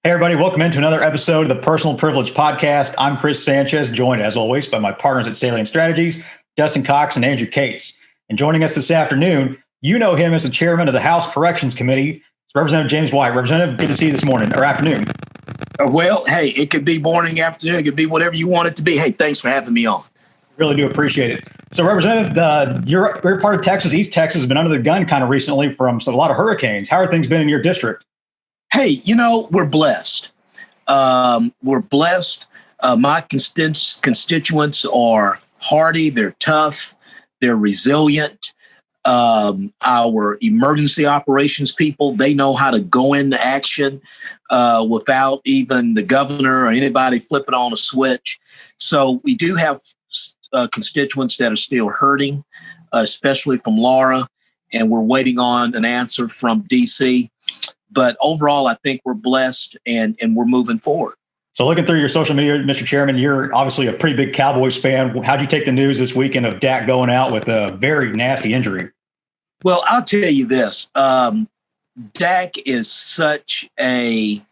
Hey, everybody. Welcome into another episode of the Personal Privilege Podcast. I'm Chris Sanchez, joined as always by my partners at Salient Strategies, Dustin Cox and Andrew Cates. And joining us this afternoon, you know him as the chairman of the House Corrections Committee. It's Representative James White. Representative, good to see you this morning or afternoon. Well, hey, it could be morning, afternoon. It could be whatever you want it to be. Hey, thanks for having me on. Really do appreciate it. So, Representative, you're part of Texas. East Texas has been under the gun kind of recently from a lot of hurricanes. How are things been in your district? Hey, we're blessed. We're blessed. My constituents are hardy. They're tough. They're resilient. Our emergency operations people, they know how to go into action without even the governor or anybody flipping on a switch. So we do have constituents that are still hurting, especially from Laura, and we're waiting on an answer from D.C. But overall, I think we're blessed and we're moving forward. So looking through your social media, Mr. Chairman, you're obviously a pretty big Cowboys fan. How'd you take the news this weekend of Dak going out with a very nasty injury? Well, I'll tell you this. Dak is such a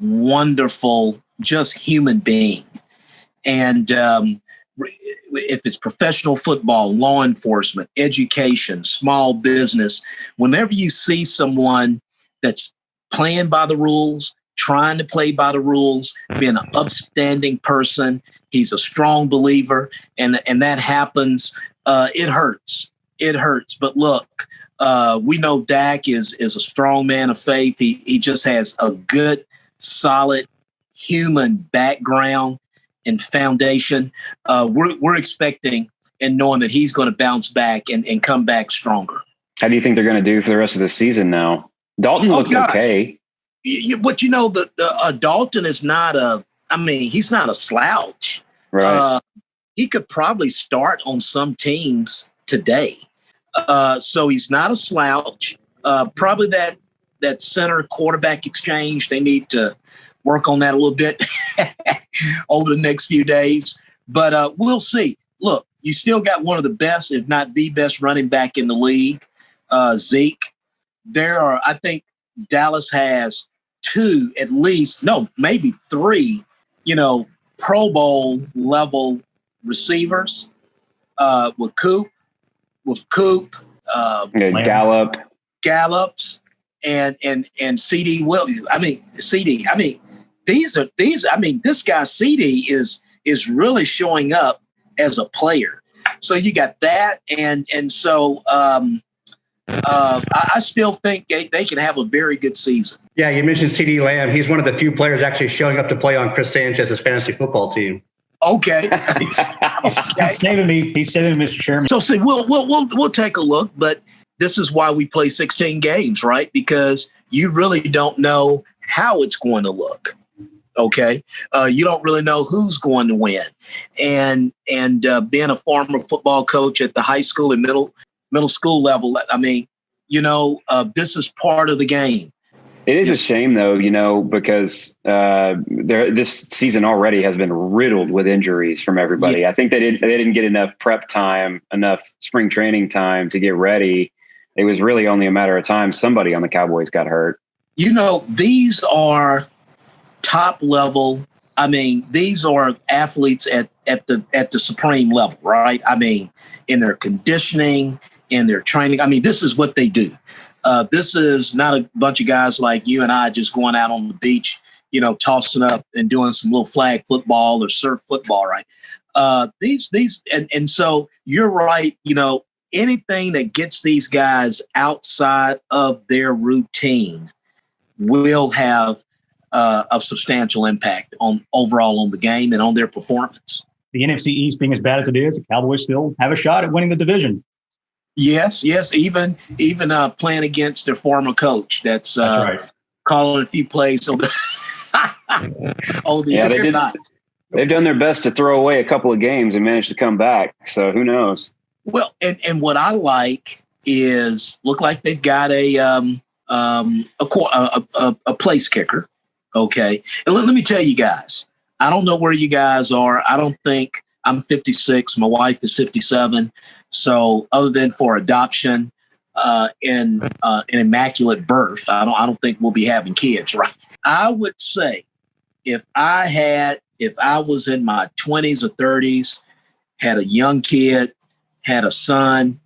wonderful, just human being. And if it's professional football, law enforcement, education, small business, whenever you see someone that's playing by the rules, trying to play by the rules, being an upstanding person, he's a strong believer, and that happens, it hurts. It hurts. But look, we know Dak is a strong man of faith. He just has a good, solid human background and foundation. We're expecting and knowing that he's going to bounce back and come back stronger. How do you think they're going to do for the rest of the season now? Dalton looked okay. But Dalton is not he's not a slouch. Right. He could probably start on some teams today. So he's not a slouch. Probably that center quarterback exchange, they need to work on that a little bit over the next few days. But we'll see. Look, you still got one of the best, if not the best running back in the league, Zeke. I think Dallas has two, at least, maybe three, Pro Bowl level receivers with Coop, Gallups, and CD Williams. This guy CD is really showing up as a player. So you got that, and so I still think they can have a very good season. Yeah, you mentioned CeeDee Lamb. He's one of the few players actually showing up to play on Chris Sanchez's fantasy football team. Okay. He's saving me, Mr. Chairman. So see, we'll take a look, but this is why we play 16 games, right? Because you really don't know how it's going to look. Okay, you don't really know who's going to win, and being a former football coach at the high school and middle school level, this is part of the game. It is a shame, though, because this season already has been riddled with injuries from everybody. Yeah. I think they didn't get enough prep time, enough spring training time to get ready. It was really only a matter of time somebody on the Cowboys got hurt. These are top level. These are athletes at the supreme level, right? In their conditioning, in their training. This is what they do. This is not a bunch of guys like you and I just going out on the beach, tossing up and doing some little flag football or surf football, right? So you're right. Anything that gets these guys outside of their routine will have a substantial impact overall on the game and on their performance. The NFC East being as bad as it is, the Cowboys still have a shot at winning the division. Yes. Even playing against their former coach. That's right. Calling a few plays on the They've done their best to throw away a couple of games and managed to come back. So who knows? Well, and what I like is look like they've got a place kicker. Okay. And let me tell you guys, I don't know where you guys are. I don't think I'm 56. My wife is 57. So other than for adoption and an immaculate birth, I don't think we'll be having kids, right? I would say if I was in my 20s or 30s, had a young kid, had a son,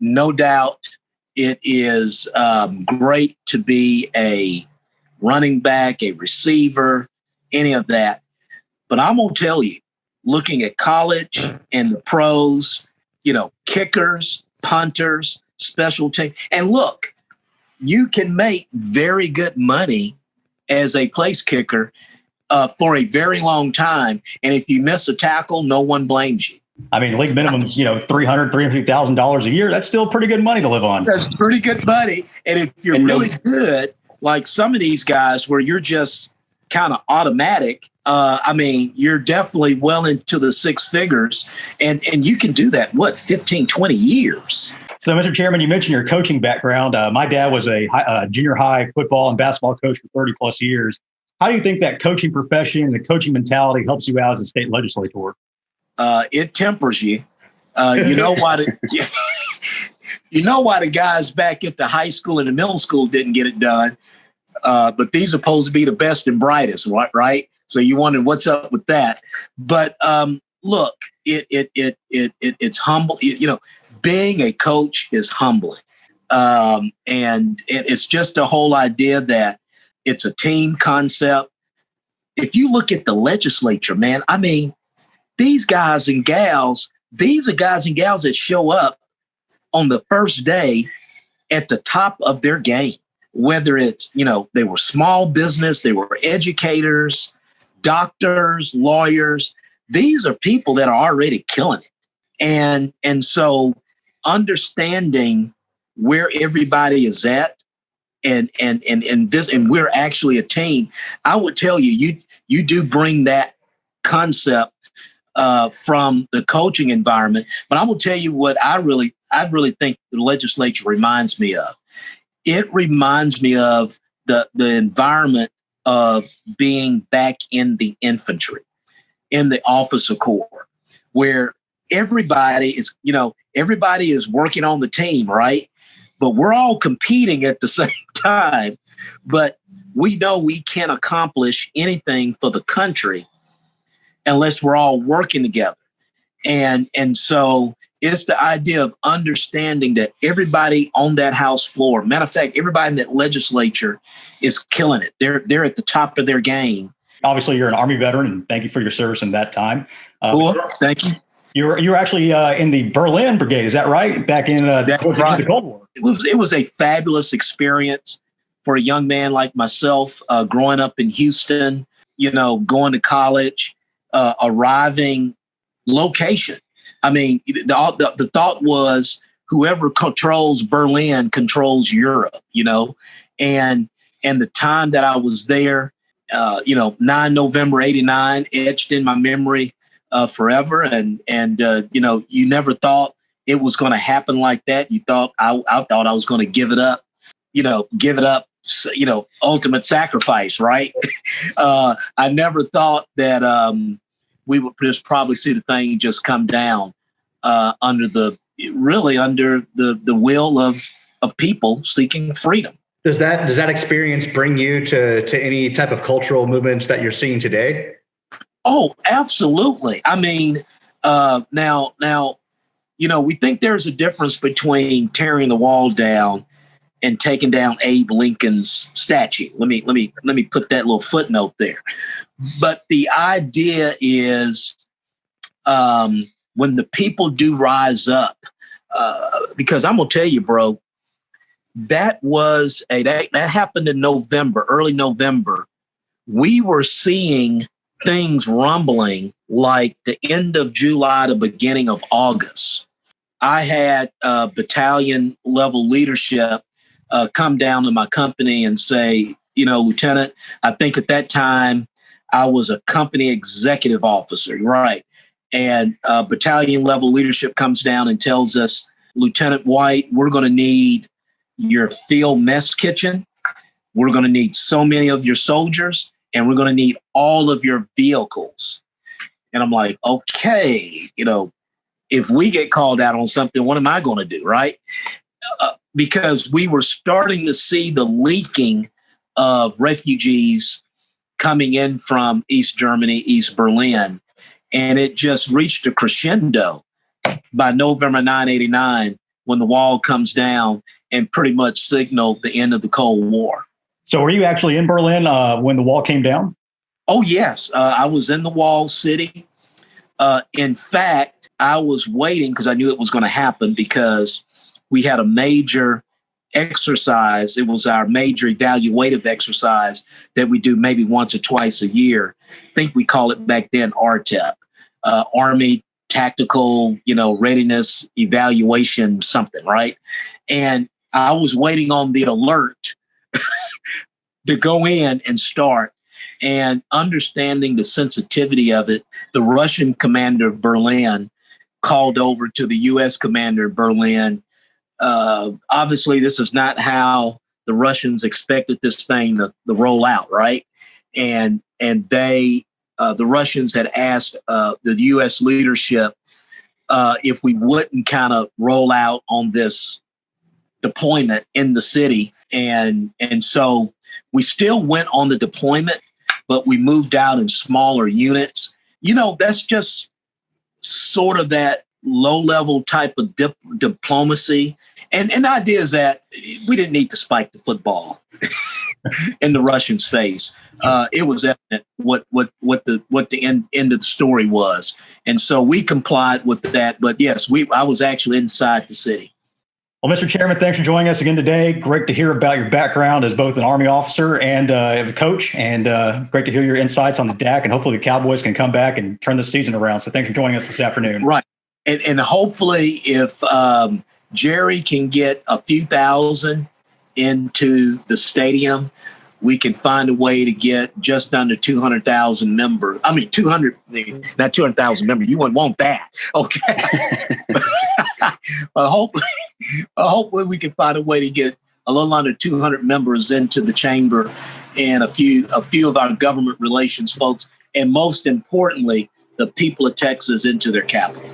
no doubt it is great to be a running back, a receiver, any of that. But I'm going to tell you, looking at college and the pros, kickers, punters, special team. And look, you can make very good money as a place kicker for a very long time. And if you miss a tackle, no one blames you. I mean, league minimum's, $350,000 a year. That's still pretty good money to live on. That's pretty good money. And if you're really good, like some of these guys where you're just kind of automatic, you're definitely well into the six figures. And you can do that, 15, 20 years. So, Mr. Chairman, you mentioned your coaching background. My dad was a junior high football and basketball coach for 30 plus years. How do you think that coaching profession and the coaching mentality helps you out as a state legislator? It tempers you. You know why the guys back at the high school and the middle school didn't get it done. But these are supposed to be the best and brightest, right? So you wondering what's up with that. But look, it's humble. Being a coach is humbling. And it's just a whole idea that it's a team concept. If you look at the legislature, man, these guys and gals that show up on the first day at the top of their game, whether it's, they were small business, they were educators, doctors, lawyers. These are people that are already killing it. And so understanding where everybody is at and we're actually a team, I would tell you do bring that concept from the coaching environment. But I will tell you what I really think the legislature reminds me of. It reminds me of the environment of being back in the infantry, in the officer corps, where everybody is working on the team, right? But we're all competing at the same time. But we know we can't accomplish anything for the country unless we're all working together. And so it's the idea of understanding that everybody on that House floor, matter of fact, everybody in that legislature is killing it. They're at the top of their game. Obviously, you're an Army veteran, and thank you for your service in that time. Cool. Thank you. You were actually in the Berlin Brigade, is that right? Back in the Cold War. It was a fabulous experience for a young man like myself, growing up in Houston, going to college, arriving location. The thought was whoever controls Berlin controls Europe, and the time that I was there, 9 November 89 etched in my memory forever. And you never thought it was going to happen like that. You thought I thought I was going to give it up, ultimate sacrifice, right? I never thought that we would just probably see the thing just come down under the will of people seeking freedom. Does that experience bring you to any type of cultural movements that you're seeing today? Oh, absolutely. Now, we think there's a difference between tearing the wall down and taking down Abe Lincoln's statue. Let me put that little footnote there. But the idea is when the people do rise up, because I'm gonna tell you, bro, that happened in November, early November. We were seeing things rumbling like the end of July, the beginning of August. I had battalion level leadership come down to my company and say, Lieutenant, I think at that time I was a company executive officer, right? And battalion level leadership comes down and tells us, Lieutenant White, we're going to need your field mess kitchen. We're going to need so many of your soldiers, and we're going to need all of your vehicles. And I'm like, okay, if we get called out on something, what am I going to do, right? Because we were starting to see the leaking of refugees coming in from East Germany, East Berlin. And it just reached a crescendo by November 1989 when the wall comes down and pretty much signaled the end of the Cold War. So were you actually in Berlin when the wall came down? Oh, yes. I was in the walled city. In fact, I was waiting because I knew it was going to happen because we had a major exercise. It was our major evaluative exercise that we do maybe once or twice a year. I think we call it back then RTEP, Army Tactical, Readiness Evaluation something, right? And I was waiting on the alert to go in and start. And understanding the sensitivity of it, the Russian commander of Berlin called over to the U.S. commander of Berlin. Obviously, this is not how the Russians expected this thing to roll out, right? And they, the Russians had asked the U.S. leadership if we wouldn't kind of roll out on this deployment in the city. And so we still went on the deployment, but we moved out in smaller units. That's just sort of that low-level type of diplomacy. And the idea is that we didn't need to spike the football in the Russians' face. It was evident what the end of the story was. And so we complied with that. But yes, I was actually inside the city. Well, Mr. Chairman, thanks for joining us again today. Great to hear about your background as both an Army officer and a coach, and great to hear your insights on the DAC. And hopefully the Cowboys can come back and turn the season around. So thanks for joining us this afternoon. Right. And hopefully if Jerry can get a few thousand into the stadium, we can find a way to get just under 200,000 members. I mean, not 200,000 members. You wouldn't want that. Okay. Hopefully we can find a way to get a little under 200 members into the chamber and a few of our government relations folks. And most importantly, the people of Texas into their capital.